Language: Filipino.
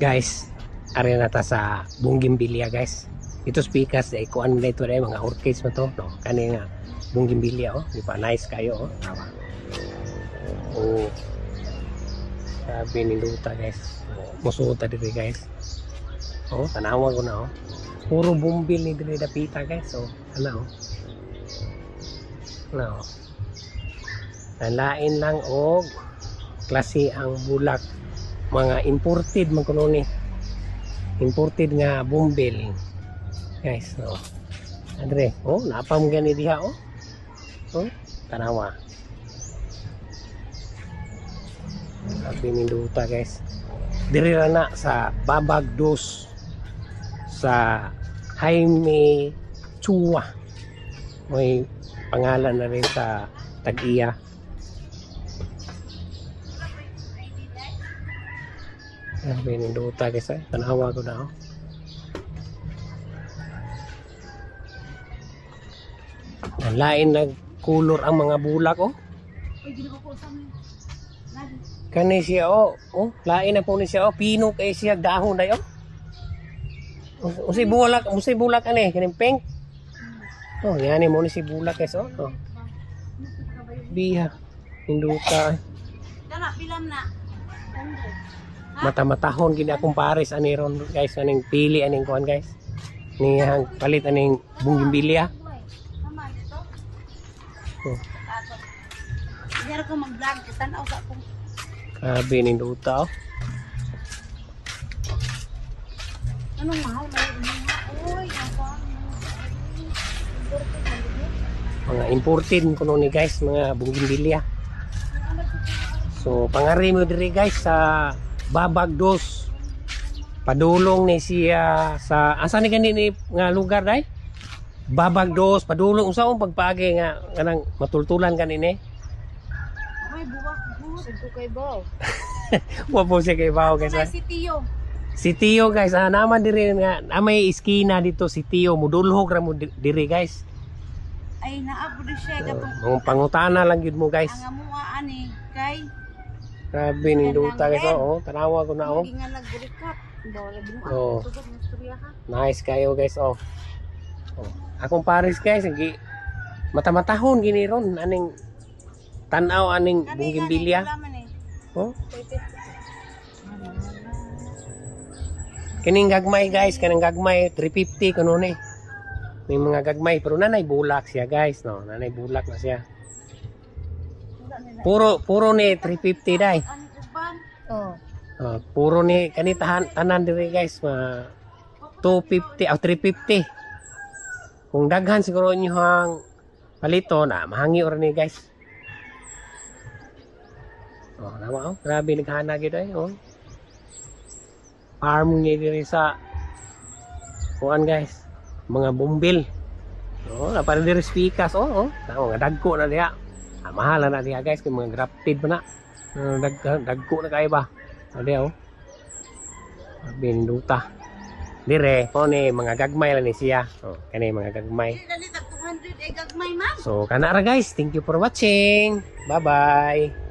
Guys, ari na ta sa Bougainvillea guys. Ito speakers dai kuan na ito dai mga orchids mo to, no. Kani nga Bougainvillea oh, di ba nice kayo oh. Tama. Oh. Sabi ni Luta guys. Musuta diri guys. Oh, tanawa ko na oh. Puro bumbil ni diri dapita guys. Oh, ano oh. Ano. Nalain lang og klase ang bulak. Mga imported man kuno ni. Imported nga bumbil. Guys, oh. Andre, oh, napam gani diha oh. Oh, tanawa. Sabi ni Luta guys. Diri ra na sa Babag Dos sa Jaime Chua. May pangalan na rin sa Tag-iya. Sabi ni Luta guys, tanawa ko na oh. Lain na kulor ang mga bulak oh. Kani siya oh, oh, lain na po ni siya oh, pino kay siya dahon na oh. Usay bulak ani, kaning pink. Oh, yan mo ni si bulak guys oh. Oh. Biha, Luta. Dala bilam na. Mata-matahon gini akong pares ani ron guys, aning pili aning kuan guys. Ni hang palit aning Bougainvillea. Oh. Hindi ko mag-vlog, tanaw sa akong. Sabi ni Luta oh. Anong mahal mo? Uy, Mga imported kuno ni guys, mga Bougainvillea. So pangari mo diri guys sa Babag Dos. Padulong ni siya sa asa ni gani ni nga lugar dai? Babag Dos, padulong usaon pagpagi nga kanang matultulan kanini. Ay, buwak ito kay Bao. Wa po siya kay Bao guys. Si Tio. Si Tio guys, naman diri nga may iskina dito si Tio, mudulhog ra mo diri guys. Ay, naabo di siya gatong. Mga pangutana lang yun mo guys. Ang amuha ani kay Grabe ni Luta guys oh, tanawa ko na oh. hindi nga nag-recap. Bawal lagi mo Oh. ang tugod ng istorya ha. Nice kayo guys oh. Oh. Akong pares guys, gi mata-matahon gini ron aning tanaw aning Bougainvillea. Oh. Kining gagmay guys, kanang gagmay 350 kuno ni. May mga gagmay pero nanay bulak siya guys no, nanay bulak na siya. Puro ni 350 dai. Oh. Puro ni kani tanan diri guys, 250 o 350. Kung daghan siguro inyo hang palito na mahangi or ni guys. Oh, nama oh, grabe naghana gid ay oh. Farm ni diri sa kuan guys, mga bumbil. Oh, napara diri spikas oh, oh. Tama nga dagko na diha. Mahal na diha guys, kay mga grafted pa na. Dagko na kay ba. Ade oh. Binduta. Dire, po ni mga gagmay lang ni siya. Oh, kani mga gagmay. Dali tag 200 ay gagmay man. So, kana ra guys, thank you for watching. Bye-bye.